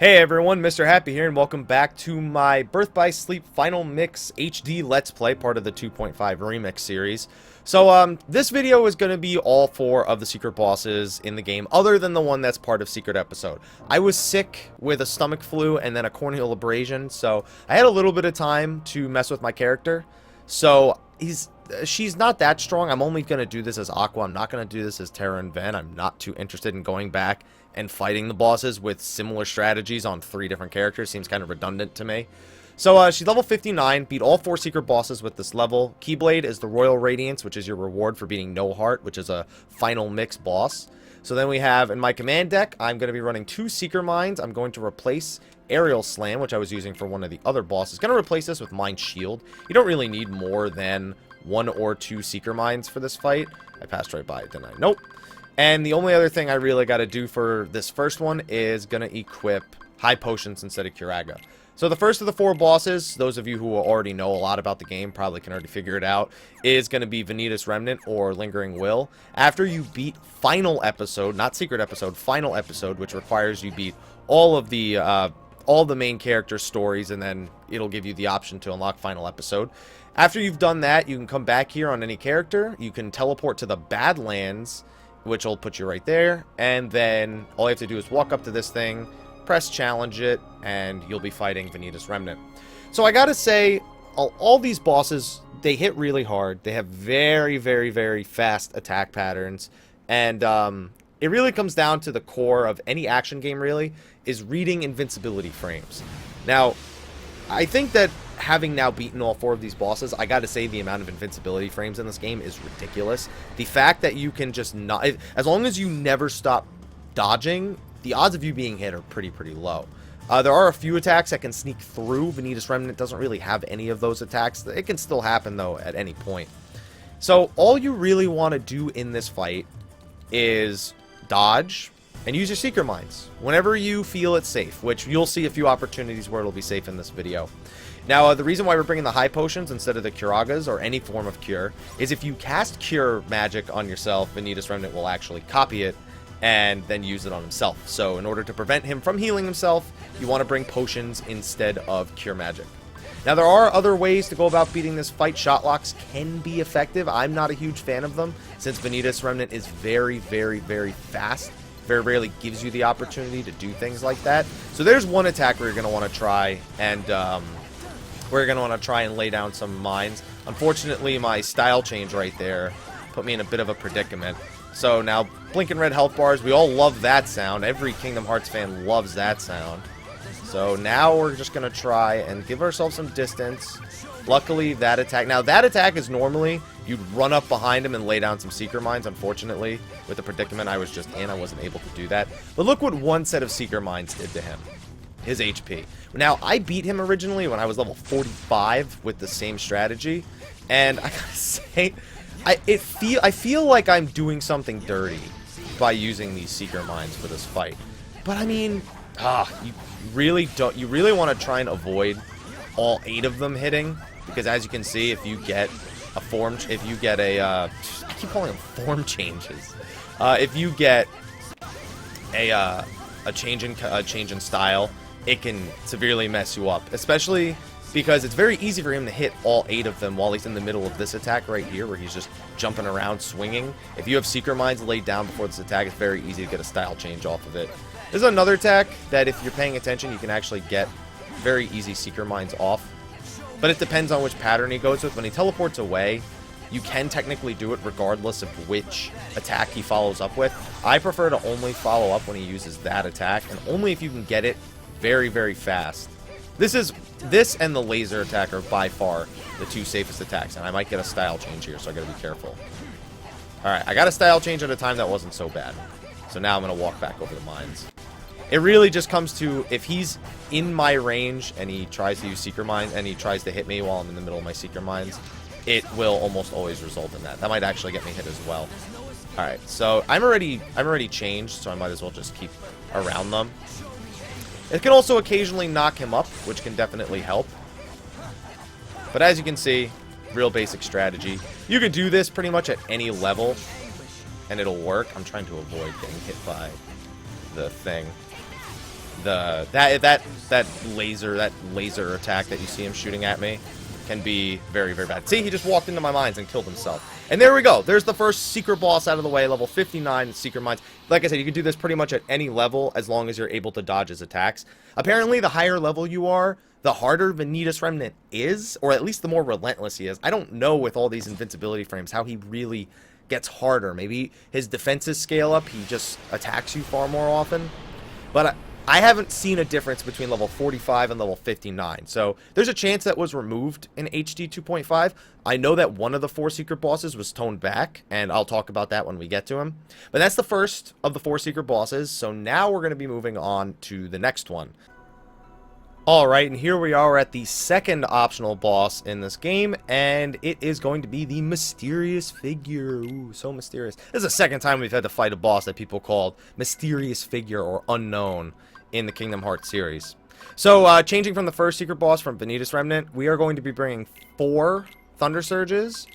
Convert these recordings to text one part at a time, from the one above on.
Hey everyone, Mr. Happy here, and welcome back to my Birth by Sleep Final Mix HD Let's Play, part of the 2.5 Remix series. So, this video is going to be all 4 of the secret bosses in the game, other than the one that's part of Secret Episode. I was sick with a stomach flu and then a corneal abrasion, so I had a little bit of time to mess with my character. So, she's not that strong. I'm only going to do this as Aqua. I'm not going to do this as Terra and Ven. I'm not too interested in going back and fighting the bosses with similar strategies on 3 different characters. Seems kind of redundant to me. So she's level 59, beat all 4 secret bosses with this level. Keyblade is the Royal Radiance, which is your reward for beating No Heart, which is a final mix boss. So then we have, in my command deck, I'm going to be running 2 Seeker Mines. I'm going to replace Aerial Slam, which I was using for one of the other bosses. Going to replace this with Mind Shield. You don't really need more than 1 or 2 Seeker Mines for this fight. I passed right by it, didn't I? Nope. And the only other thing I really got to do for this first one is going to equip High Potions instead of Curaga. So the first of the 4 bosses, those of you who already know a lot about the game probably can already figure it out, is going to be Ventus Remnant or Lingering Will. After you beat Final Episode, not Secret Episode, Final Episode, which requires you beat all the main character stories, and then it'll give you the option to unlock Final Episode. After you've done that, you can come back here on any character. You can teleport to the Badlands, which will put you right there, and then all you have to do is walk up to this thing, press challenge it, and you'll be fighting Ventus Remnant. So I gotta say, all these bosses, they hit really hard. They have very, very, very fast attack patterns, and it really comes down to the core of any action game, really, is reading invincibility frames. Now, I think that having now beaten all 4 of these bosses, I gotta say the amount of invincibility frames in this game is ridiculous. The fact that you can just not, as long as you never stop dodging, the odds of you being hit are pretty low. There are a few attacks that can sneak through. Ventus Remnant doesn't really have any of those attacks. It can still happen, though, at any point. So all you really want to do in this fight is dodge and use your Seeker Mines whenever you feel it's safe, which you'll see a few opportunities where it'll be safe in this video. Now, the reason why we're bringing the High Potions instead of the Curagas or any form of Cure is if you cast Cure magic on yourself, Ventus Remnant will actually copy it and then use it on himself. So in order to prevent him from healing himself, you want to bring potions instead of Cure magic. Now, there are other ways to go about beating this fight. Shot locks can be effective. I'm not a huge fan of them since Ventus Remnant is very, very, very fast. Very rarely gives you the opportunity to do things like that. So there's one attack where you're going to want to try, and we're going to want to try and lay down some mines. Unfortunately, my style change right there put me in a bit of a predicament. So now, blinking red health bars, we all love that sound. Every Kingdom Hearts fan loves that sound. So now we're just going to try and give ourselves some distance. Luckily, that attack... Now, that attack is normally... You'd run up behind him and lay down some Seeker Mines. Unfortunately, with the predicament I was just in, I wasn't able to do that. But look what one set of Seeker Mines did to him. His HP. Now, I beat him originally when I was level 45 with the same strategy. And I gotta say... I feel like I'm doing something dirty by using these Seeker Mines for this fight. But I mean, you really want to try and avoid all 8 of them hitting, because as you can see, if you get a form, I keep calling them form changes. If you get a change in style, it can severely mess you up, especially because it's very easy for him to hit all 8 of them while he's in the middle of this attack right here, where he's just jumping around, swinging. If you have Seeker Mines laid down before this attack, it's very easy to get a style change off of it. There's another attack that if you're paying attention, you can actually get very easy Seeker Mines off. But it depends on which pattern he goes with. When he teleports away, you can technically do it regardless of which attack he follows up with. I prefer to only follow up when he uses that attack, and only if you can get it very, very fast. This and the laser attack are by far the 2 safest attacks, and I might get a style change here, so I gotta be careful. Alright, I got a style change at a time that wasn't so bad. So now I'm gonna walk back over the mines. It really just comes to, if he's in my range and he tries to use Seeker Mines and he tries to hit me while I'm in the middle of my Seeker Mines, it will almost always result in that. That might actually get me hit as well. Alright, so I'm already changed, so I might as well just keep around them. It can also occasionally knock him up, which can definitely help. But as you can see, real basic strategy. You can do this pretty much at any level, and it'll work. I'm trying to avoid getting hit by the thing. that laser attack that you see him shooting at me can be very, very bad. See, he just walked into my mines and killed himself. And there we go. There's the first secret boss out of the way, level 59, Secret Mines. Like I said, you can do this pretty much at any level as long as you're able to dodge his attacks. Apparently, the higher level you are, the harder Ventus Remnant is, or at least the more relentless he is. I don't know with all these invincibility frames how he really gets harder. Maybe his defenses scale up, he just attacks you far more often. But I haven't seen a difference between level 45 and level 59. So there's a chance that was removed in HD 2.5. I know that one of the 4 secret bosses was toned back, and I'll talk about that when we get to him. But that's the first of the 4 secret bosses. So now we're going to be moving on to the next one. Alright, and here we are at the second optional boss in this game, and it is going to be the Mysterious Figure. Ooh, so mysterious. This is the second time we've had to fight a boss that people called Mysterious Figure or Unknown in the Kingdom Hearts series. So, changing from the first secret boss from Ventus Remnant, we are going to be bringing 4 Thunder Surges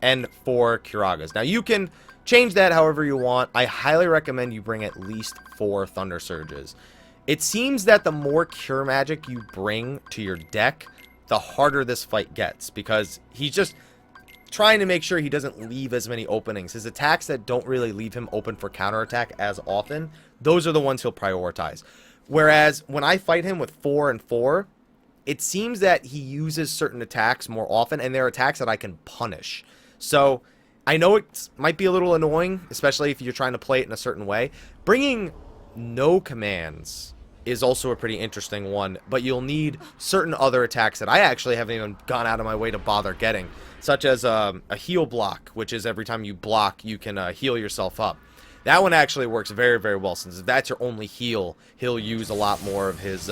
and 4 Curagas. Now, you can change that however you want. I highly recommend you bring at least 4 Thunder Surges. It seems that the more Cure Magic you bring to your deck, the harder this fight gets, because he's just trying to make sure he doesn't leave as many openings. His attacks that don't really leave him open for counterattack as often, those are the ones he'll prioritize. Whereas when I fight him with 4 and 4, it seems that he uses certain attacks more often, and they're attacks that I can punish. So I know it might be a little annoying, especially if you're trying to play it in a certain way. Bringing no commands is also a pretty interesting one, but you'll need certain other attacks that I actually haven't even gone out of my way to bother getting, such as a heal block, which is every time you block, you can heal yourself up. That one actually works very, very well, since if that's your only heal, he'll use a lot more of his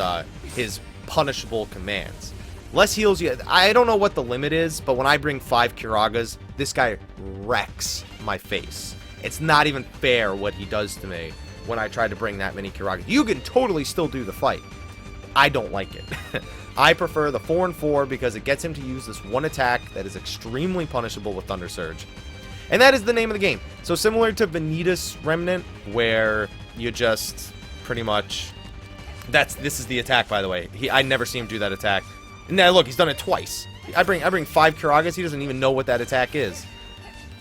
punishable commands. Less heals, I don't know what the limit is, but when I bring 5 Curagas, this guy wrecks my face. It's not even fair what he does to me when I try to bring that many Curagas. You can totally still do the fight. I don't like it. I prefer the 4 and 4 because it gets him to use this one attack that is extremely punishable with Thunder Surge. And that is the name of the game. So similar to Ventus Remnant, where you just pretty much... This is the attack, by the way. I never see him do that attack. Now look, he's done it twice. I bring 5 Curagas, he doesn't even know what that attack is.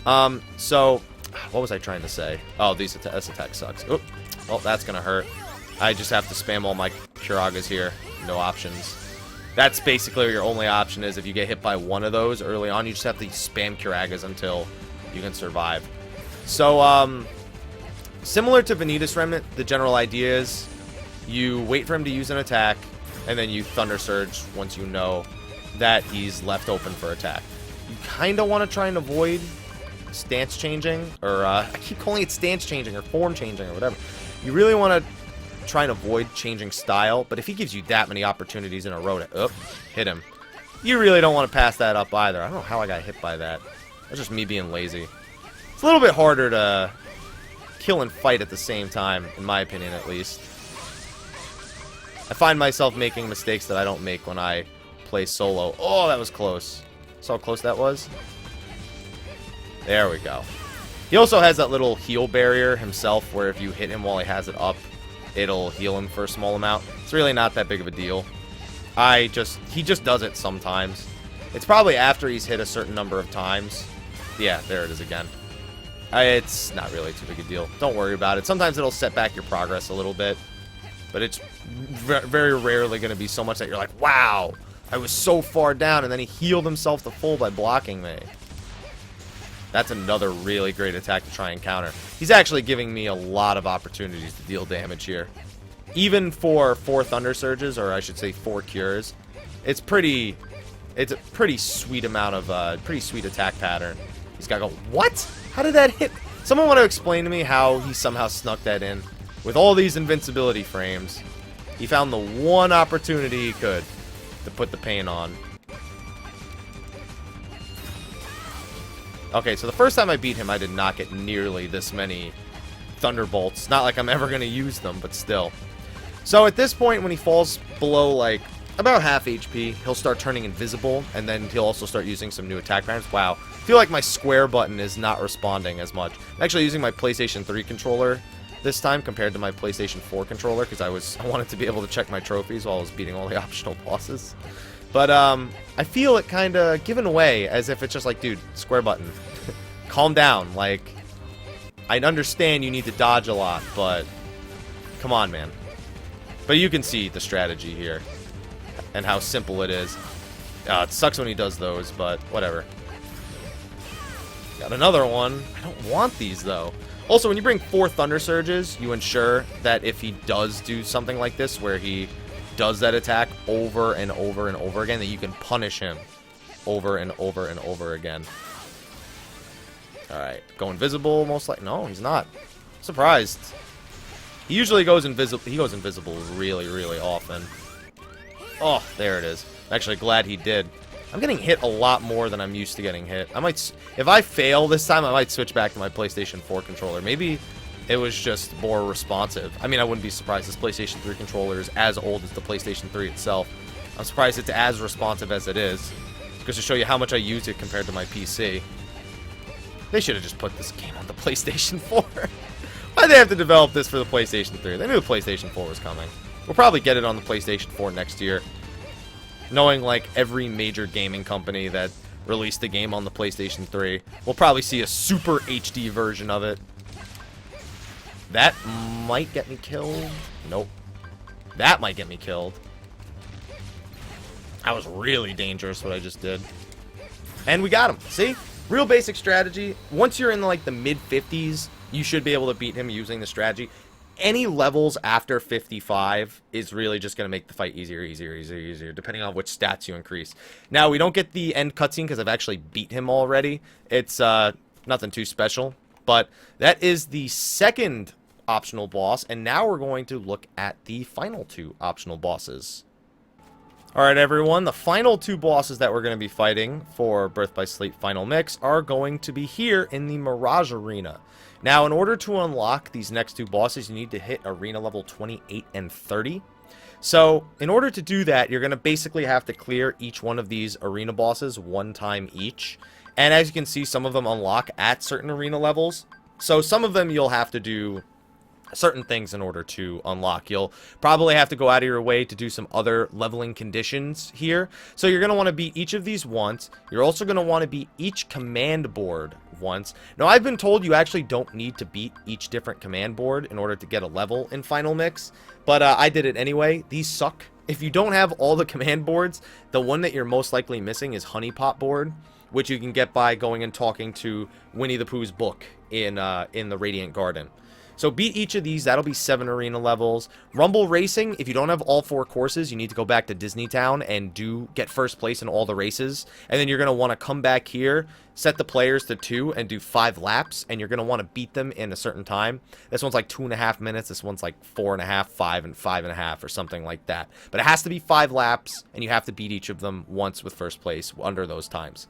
So... what was I trying to say? Oh, this attack sucks. Oop. Well, that's gonna hurt. I just have to spam all my Curagas here. No options. That's basically your only option is if you get hit by one of those early on, you just have to spam Curagas until you can survive. So, similar to Ventus Remnant, the general idea is you wait for him to use an attack, and then you Thunder Surge once you know that he's left open for attack. You kind of want to try and avoid stance changing, or I keep calling it stance changing or form changing or whatever. You really want to try and avoid changing style, but if he gives you that many opportunities in a row to hit him, you really don't want to pass that up either. I don't know how I got hit by that. That's just me being lazy. It's a little bit harder to kill and fight at the same time, in my opinion at least. I find myself making mistakes that I don't make when I play solo. Oh, that was close. See how close that was? There we go. He also has that little heal barrier himself, where if you hit him while he has it up, it'll heal him for a small amount. It's really not that big of a deal. He just does it sometimes. It's probably after he's hit a certain number of times. Yeah, there it is again. It's not really too big a deal. Don't worry about it. Sometimes it'll set back your progress a little bit, but it's very rarely going to be so much that you're like, wow, I was so far down, and then he healed himself to full by blocking me. That's another really great attack to try and counter. He's actually giving me a lot of opportunities to deal damage here. Even for 4 Thunder Surges, or I should say 4 Cures, it's a pretty sweet amount of, pretty sweet attack pattern. He's got to go, what? How did that hit? Someone want to explain to me how he somehow snuck that in? With all these invincibility frames, he found the one opportunity he could to put the pain on. Okay, so the first time I beat him, I did not get nearly this many Thunderbolts. Not like I'm ever going to use them, but still. So at this point, when he falls below, like, about half HP, he'll start turning invisible, and then he'll also start using some new attack patterns. Wow. I feel like my square button is not responding as much. I'm actually using my PlayStation 3 controller this time compared to my PlayStation 4 controller, because I wanted to be able to check my trophies while I was beating all the optional bosses. But I feel it kind of given away, as if it's just like, dude, square button. Calm down. Like, I understand you need to dodge a lot, but come on, man. But you can see the strategy here and how simple it is. It sucks when he does those, but whatever. Got another one. I don't want these, though. Also, when you bring 4 Thunder Surges, you ensure that if he does do something like this, where he does that attack over and over and over again, that you can punish him over and over and over again. Alright, go invisible, most likely. No, he's not. Surprised. He usually goes invisible. He goes invisible really, really often. Oh, there it is. Actually, glad he did. I'm getting hit a lot more than I'm used to getting hit. I might, if I fail this time, I might switch back to my PlayStation 4 controller. Maybe it was just more responsive. I mean, I wouldn't be surprised. This PlayStation 3 controller is as old as the PlayStation 3 itself. I'm surprised it's as responsive as it is. Just to show you how much I use it compared to my PC. They should have just put this game on the PlayStation 4. Why'd they have to develop this for the PlayStation 3? They knew the PlayStation 4 was coming. We'll probably get it on the PlayStation 4 next year. Knowing, like, every major gaming company that released a game on the PlayStation 3, we'll probably see a super HD version of it. That might get me killed. Nope. That might get me killed. That was really dangerous what I just did. And we got him. See? Real basic strategy. Once you're in, like, the mid-50s, you should be able to beat him using the strategy. Any levels after 55 is really just going to make the fight easier, depending on which stats you increase. Now, we don't get the end cutscene because I've actually beat him already. It's nothing too special. But that is the second optional boss, and now we're going to look at the final 2 optional bosses. Alright everyone, the final 2 bosses that we're going to be fighting for Birth by Sleep Final Mix are going to be here in the Mirage Arena. Now, in order to unlock these next 2 bosses, you need to hit Arena level 28 and 30. So, in order to do that, you're going to basically have to clear each one of these arena bosses 1 time each. And as you can see, some of them unlock at certain arena levels. So, some of them you'll have to do certain things in order to unlock. You'll probably have to go out of your way to do some other leveling conditions here. So you're going to want to beat each of these once. You're also going to want to beat each command board once. Now, I've been told you actually don't need to beat each different command board in order to get a level in Final Mix, but I did it anyway. These suck. If you don't have all the command boards, the one that you're most likely missing is Honey Pot board, which you can get by going and talking to Winnie the Pooh's book in the Radiant Garden. So beat each of these. That'll be 7 arena levels. Rumble Racing, if you don't have all 4 courses, you need to go back to Disney Town and get first place in all the races. And then you're going to want to come back here, set the players to 2, and do 5 laps. And you're going to want to beat them in a certain time. This one's like 2.5 minutes. This one's like 4.5, 5, and 5.5 or something like that. But it has to be 5 laps, and you have to beat each of them once with first place under those times.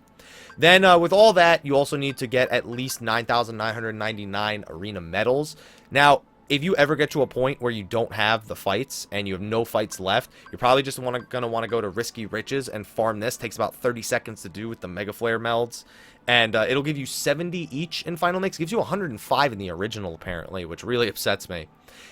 Then, with all that, you also need to get at least 9,999 arena medals. Now, if you ever get to a point where you don't have the fights and you have no fights left, you're probably just going to want to go to Risky Riches and farm this. Takes about 30 seconds to do with the Mega Flare melds. And it'll give you 70 each in Final Mix. It gives you 105 in the original, apparently, which really upsets me.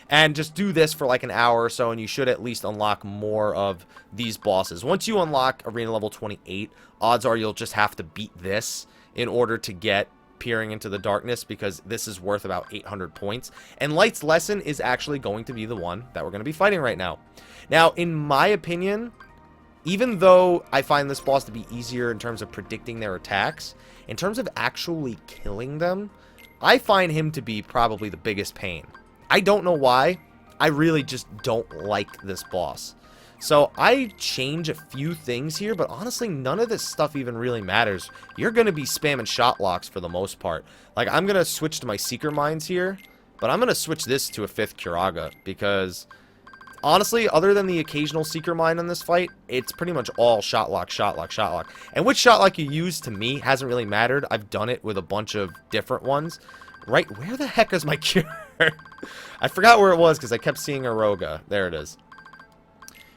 And just do this for like an hour or so, and you should at least unlock more of these bosses. Once you unlock Arena Level 28, odds are you'll just have to beat this in order to get Peering into the Darkness, because this is worth about 800 points. And Light's Lesson is actually going to be the one that we're going to be fighting right now. Now, in my opinion, even though I find this boss to be easier in terms of predicting their attacks, in terms of actually killing them, I find him to be probably the biggest pain. I don't know why. I really just don't like this boss. So I change a few things here, but honestly, none of this stuff even really matters. You're going to be spamming shot locks for the most part. Like, I'm going to switch to my Seeker Mines here, but I'm going to switch this to a 5th Curaga, because honestly, other than the occasional Seeker Mine in this fight, it's pretty much all shot lock, shot lock, shot lock. And which shot lock you use, to me, hasn't really mattered. I've done it with a bunch of different ones. Right, where the heck is my cure? I forgot where it was because I kept seeing Aroga. There it is.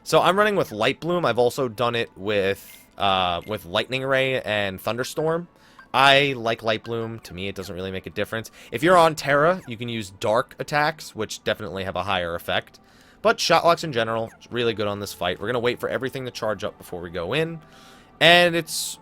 So I'm running with Light Bloom. I've also done it with Lightning Ray and Thunderstorm. I like Light Bloom. To me, it doesn't really make a difference. If you're on Terra, you can use Dark attacks, which definitely have a higher effect. But Shotlocks in general is really good on this fight. We're going to wait for everything to charge up before we go in. And it's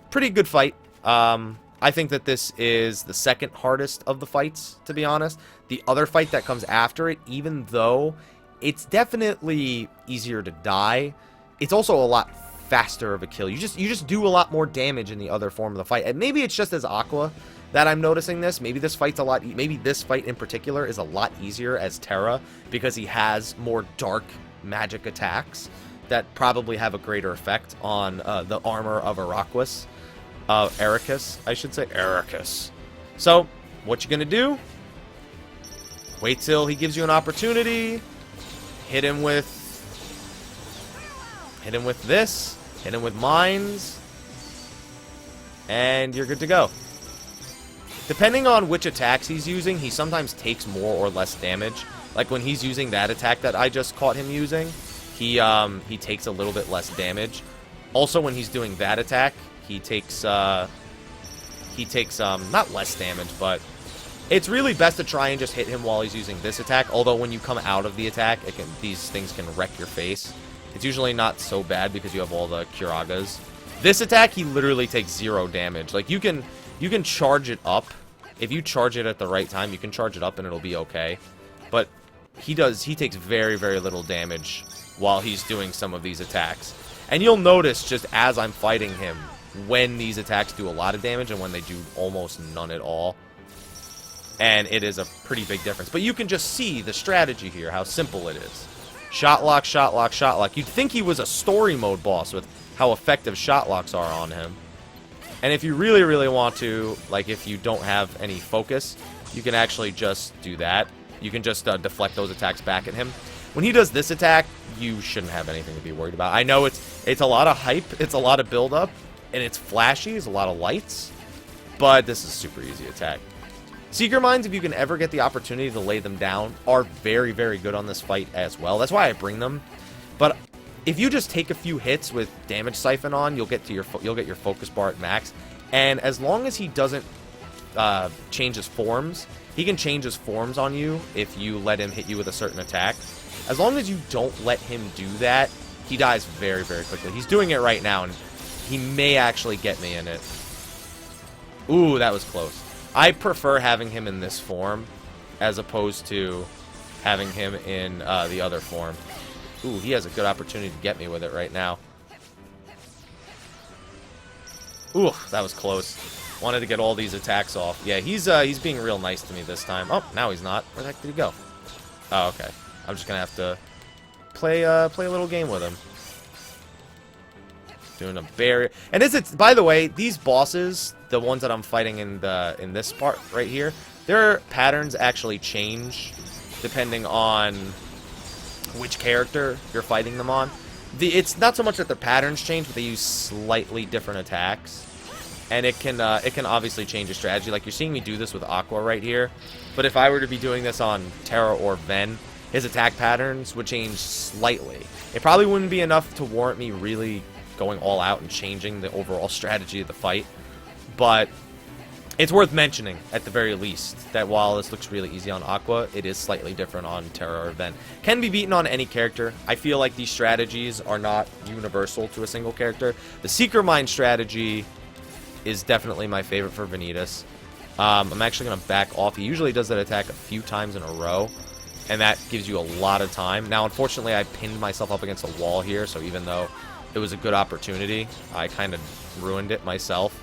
a pretty good fight. I think that this is the second hardest of the fights, to be honest. The other fight that comes after it, even though it's definitely easier to die, it's also a lot faster of a kill. You just do a lot more damage in the other form of the fight. And maybe it's just as Aqua that I'm noticing this. Maybe this fight's a lot, maybe this fight in particular is a lot easier as Terra because he has more dark magic attacks that probably have a greater effect on the armor of Eraqus. Eraqus, I should say. Eraqus. So, what you gonna do? Wait till he gives you an opportunity. Hit him with this. Hit him with mines. And you're good to go. Depending on which attacks he's using, he sometimes takes more or less damage. Like when he's using that attack that I just caught him using, he takes a little bit less damage. Also, when he's doing that attack, he takes not less damage, but it's really best to try and just hit him while he's using this attack. Although when you come out of the attack, these things can wreck your face. It's usually not so bad because you have all the Curagas. This attack, he literally takes 0 damage. Like you can charge it up. If you charge it at the right time, you can charge it up and it'll be okay. But he takes very, very little damage while he's doing some of these attacks. And you'll notice just as I'm fighting him, when these attacks do a lot of damage and when they do almost none at all. And it is a pretty big difference. But you can just see the strategy here, how simple it is. Shot lock, shot lock, shot lock. You'd think he was a story mode boss with how effective shot locks are on him. And if you really, really want to, like if you don't have any focus, you can actually just do that. You can just deflect those attacks back at him. When he does this attack, you shouldn't have anything to be worried about. I know it's a lot of hype, it's a lot of build-up, and it's flashy, it's a lot of lights, but this is a super easy attack. Seeker Mines, if you can ever get the opportunity to lay them down, are very, very good on this fight as well. That's why I bring them. But if you just take a few hits with Damage Siphon on, you'll get your focus bar at max. And as long as he doesn't change his forms, he can change his forms on you if you let him hit you with a certain attack. As long as you don't let him do that, he dies very, very quickly. He's doing it right now, and he may actually get me in it. Ooh, that was close. I prefer having him in this form as opposed to having him in the other form. Ooh, he has a good opportunity to get me with it right now. Ooh, that was close. Wanted to get all these attacks off. Yeah, he's being real nice to me this time. Oh, now he's not. Where the heck did he go? Oh, okay. I'm just gonna have to play a little game with him. Doing a barrier. And by the way, these bosses, the ones that I'm fighting in this part right here, their patterns actually change depending on which character you're fighting them on. It's not so much that their patterns change, but they use slightly different attacks. And it can obviously change your strategy. Like you're seeing me do this with Aqua right here. But if I were to be doing this on Terra or Ven, his attack patterns would change slightly. It probably wouldn't be enough to warrant me really going all out and changing the overall strategy of the fight. But it's worth mentioning, at the very least, that while this looks really easy on Aqua, it is slightly different on Terra or Ven. Can be beaten on any character. I feel like these strategies are not universal to a single character. The Seeker Mine strategy is definitely my favorite for Ventus. I'm actually going to back off. He usually does that attack a few times in a row, and that gives you a lot of time. Now, unfortunately, I pinned myself up against a wall here, so even though it was a good opportunity, I kind of ruined it myself.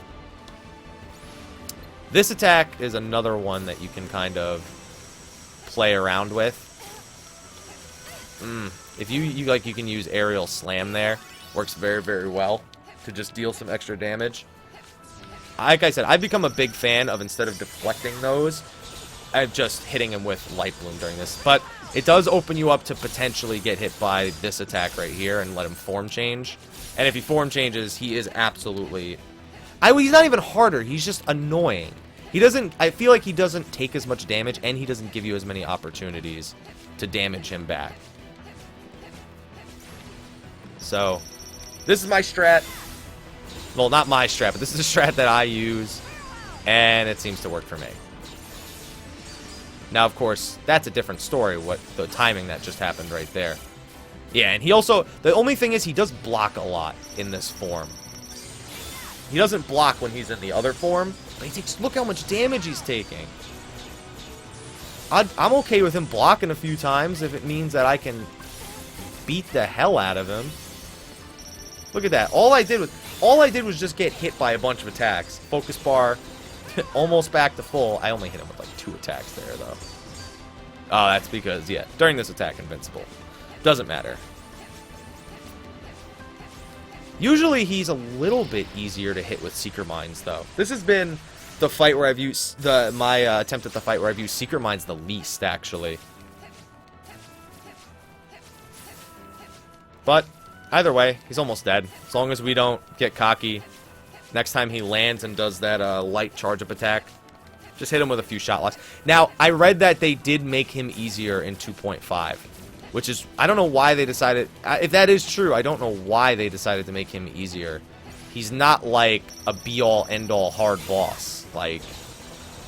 This attack is another one that you can kind of play around with. If you can use Aerial Slam there. Works very, very well to just deal some extra damage. Like I said, I've become a big fan of, instead of deflecting those, just hitting him with Light Bloom during this. But it does open you up to potentially get hit by this attack right here and let him form change. And if he form changes, he is absolutely... he's not even harder, he's just annoying. I feel like he doesn't take as much damage, and he doesn't give you as many opportunities to damage him back. So, this is my strat. Well, not my strat, but this is a strat that I use. And it seems to work for me. Now, of course, that's a different story, what the timing that just happened right there. Yeah, and he also... The only thing is he does block a lot in this form. He doesn't block when he's in the other form, but he takes... Look how much damage he's taking. I'm okay with him blocking a few times if it means that I can beat the hell out of him. Look at that. All I did was just get hit by a bunch of attacks. Focus bar, almost back to full. I only hit him with like 2 attacks there, though. Oh, that's because, yeah, during this attack, invincible. Doesn't matter. Usually he's a little bit easier to hit with Seeker Mines, though. This has been the fight where I've used my attempt at the fight where I've used Seeker Mines the least, actually. But either way, he's almost dead. As long as we don't get cocky. Next time he lands and does that light charge-up attack, just hit him with a few shot locks. Now, I read that they did make him easier in 2.5, which is... I don't know why they decided... If that is true, I don't know why they decided to make him easier. He's not like a be-all, end-all hard boss. Like,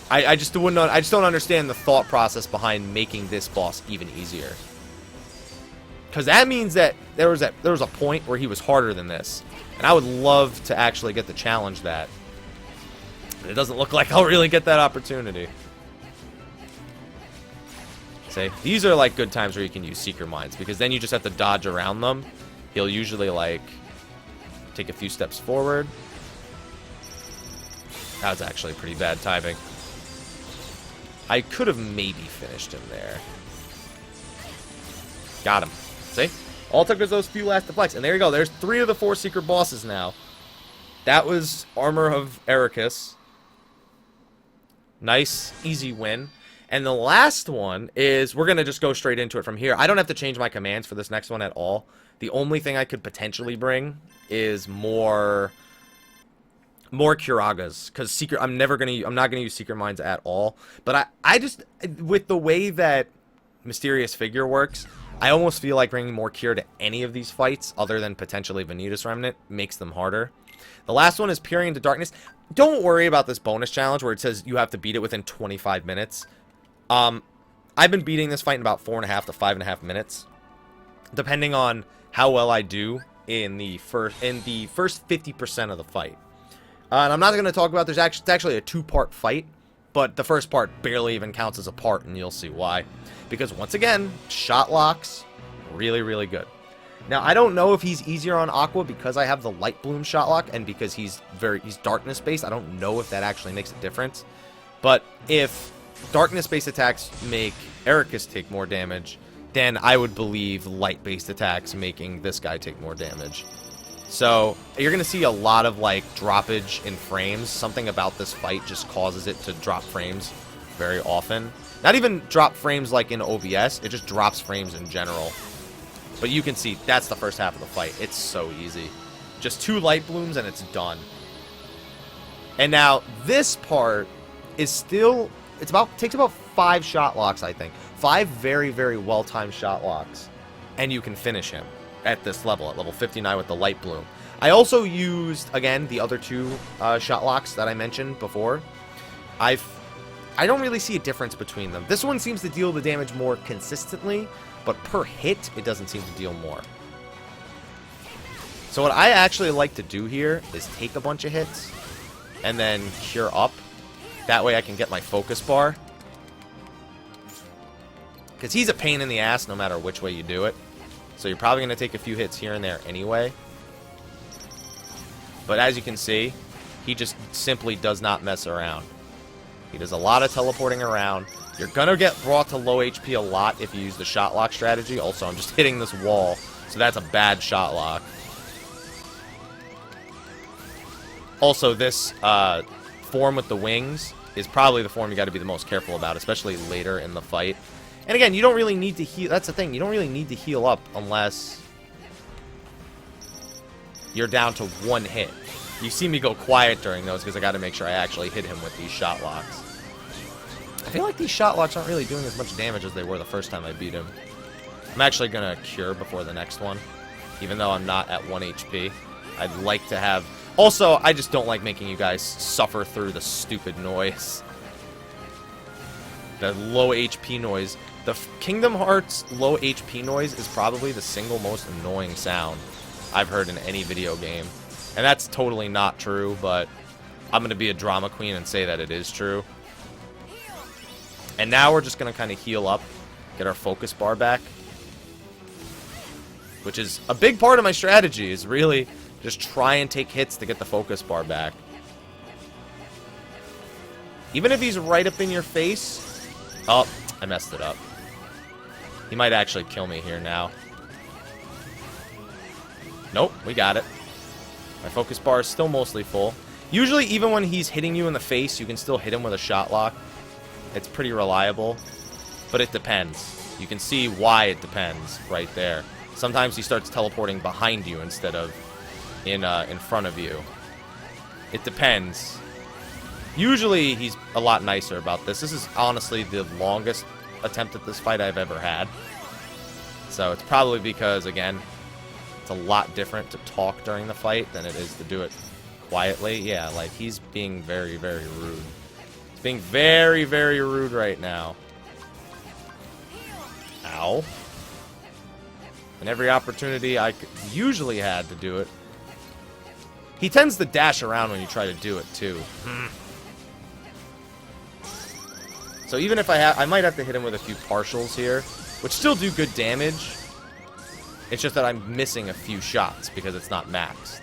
I just don't understand the thought process behind making this boss even easier. Because that means that there was a point where he was harder than this. And I would love to actually get to challenge that. But it doesn't look like I'll really get that opportunity. See, these are like good times where you can use Seeker Mines, because then you just have to dodge around them. He'll usually like take a few steps forward. That was actually pretty bad timing. I could have maybe finished him there. Got him. See? All it took was those few last deflects. And there you go. There's 3 of the 4 secret bosses now. That was Armor of Eraqus. Nice, easy win. And the last one is... We're going to just go straight into it from here. I don't have to change my commands for this next one at all. The only thing I could potentially bring is more Curagas, because I'm not gonna use Secret Mines at all. But I just, with the way that Mysterious Figure works, I almost feel like bringing more cure to any of these fights, other than potentially Ventus Remnant, makes them harder. The last one is Peering into Darkness. Don't worry about this bonus challenge where it says you have to beat it within 25 minutes. I've been beating this fight in about 4.5 to 5.5 minutes, depending on how well I do in the first 50% of the fight. And I'm not going to talk about, it's actually a 2-part fight, but the first part barely even counts as a part, and you'll see why. Because once again, shot locks, really, really good. Now, I don't know if he's easier on Aqua because I have the Light Bloom shot lock, and because he's darkness based. I don't know if that actually makes a difference. But if darkness based attacks make Eraqus take more damage, then I would believe light based attacks making this guy take more damage. So, you're going to see a lot of, like, droppage in frames. Something about this fight just causes it to drop frames very often. Not even drop frames like in OBS, it just drops frames in general. But you can see, that's the first half of the fight. It's so easy. Just 2 light blooms and it's done. And now, this part is still... takes about 5 shot locks, I think. 5 very, very well-timed shot locks. And you can finish him at this level, at level 59 with the light bloom. I also used, again, the other 2 shot locks that I mentioned before. I don't really see a difference between them. This one seems to deal the damage more consistently, but per hit, it doesn't seem to deal more. So what I actually like to do here is take a bunch of hits and then cure up. That way I can get my focus bar. Because he's a pain in the ass no matter which way you do it. So you're probably going to take a few hits here and there anyway. But as you can see, he just simply does not mess around. He does a lot of teleporting around. You're going to get brought to low HP a lot if you use the shot lock strategy. Also, I'm just hitting this wall, so that's a bad shot lock. Also, this form with the wings is probably the form you got to be the most careful about, especially later in the fight. And again, you don't really need to heal. That's the thing. You don't really need to heal up unless you're down to 1 hit. You see me go quiet during those because I got to make sure I actually hit him with these shot locks. I feel like these shot locks aren't really doing as much damage as they were the first time I beat him. I'm actually going to cure before the next one, even though I'm not at 1 HP. I'd like to have... Also, I just don't like making you guys suffer through the stupid noise. The low HP noise. The Kingdom Hearts low HP noise is probably the single most annoying sound I've heard in any video game. And that's totally not true, but I'm going to be a drama queen and say that it is true. And now we're just going to kind of heal up, get our focus bar back. Which is a big part of my strategy, is really just try and take hits to get the focus bar back. Even if he's right up in your face... Oh, I messed it up. He might actually kill me here now. Nope, we got it. My focus bar is still mostly full. Usually, even when he's hitting you in the face, you can still hit him with a shot lock. It's pretty reliable. But it depends. You can see why it depends right there. Sometimes he starts teleporting behind you instead of in front of you. It depends. Usually, he's a lot nicer about this. This is honestly the longest attempt at this fight I've ever had. So it's probably because, again, it's a lot different to talk during the fight than it is to do it quietly. Yeah, like, he's being very, very rude. He's being very, very rude right now. Ow. And every opportunity I usually had to do it. He tends to dash around when you try to do it, too. So even if I might have to hit him with a few partials here, which still do good damage. It's just that I'm missing a few shots because it's not maxed.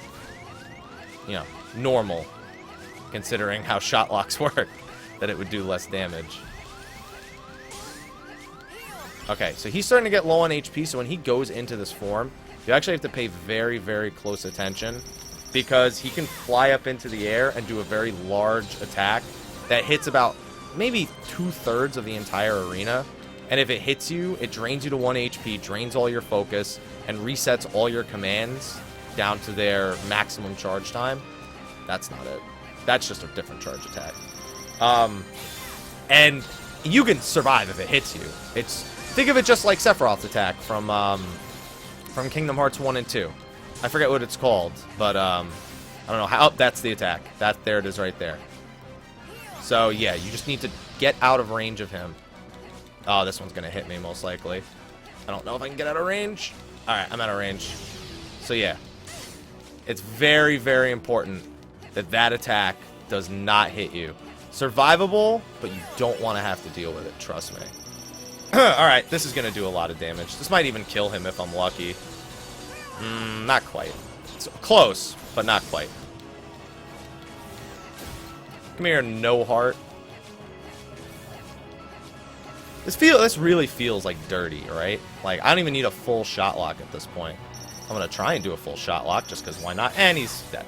You know, normal, considering how shot locks work, that it would do less damage. Okay, so he's starting to get low on HP, so when he goes into this form, you actually have to pay very, very close attention, because he can fly up into the air and do a very large attack that hits about maybe 2/3 of the entire arena. And if it hits you, it drains you to 1 HP, drains all your focus, and resets all your commands down to their maximum charge time. That's not it. That's just a different charge attack. And you can survive if it hits you. Think of it just like Sephiroth's attack from Kingdom Hearts 1 and 2. I forget what it's called, but I don't know how. Oh, that's the attack. There it is right there. So yeah, you just need to get out of range of him. Oh, this one's gonna hit me most likely. I don't know if I can get out of range. All right, I'm out of range. So yeah, it's very, very important that that attack does not hit you. Survivable, but you don't want to have to deal with it. Trust me. All right, this is gonna do a lot of damage. This might even kill him if I'm lucky. Not quite. It's close, but not quite. Come here, no heart. This really feels like dirty, right? Like, I don't even need a full shot lock at this point. I'm gonna try and do a full shot lock just because why not? And he's dead.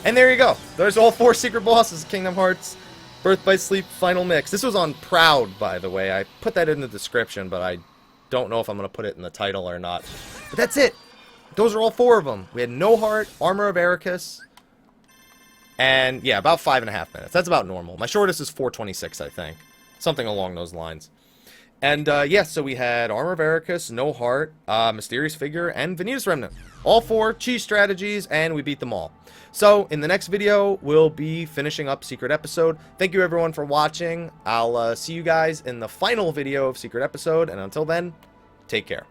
And there you go. There's all 4 secret bosses of Kingdom Hearts Birth by Sleep Final Mix. This was on Proud, by the way. I put that in the description, but I don't know if I'm gonna put it in the title or not. But that's it. Those are all 4 of them. We had No Heart, Armor of Eraqus, and yeah, about 5.5 minutes. That's about normal. My shortest is 4:26, I think. Something along those lines. And yeah, so we had Armor of Eraqus, No Heart, Mysterious Figure, and Ventus Remnant. All 4 cheese strategies, and we beat them all. So, in the next video, we'll be finishing up Secret Episode. Thank you everyone for watching. I'll see you guys in the final video of Secret Episode, and until then, take care.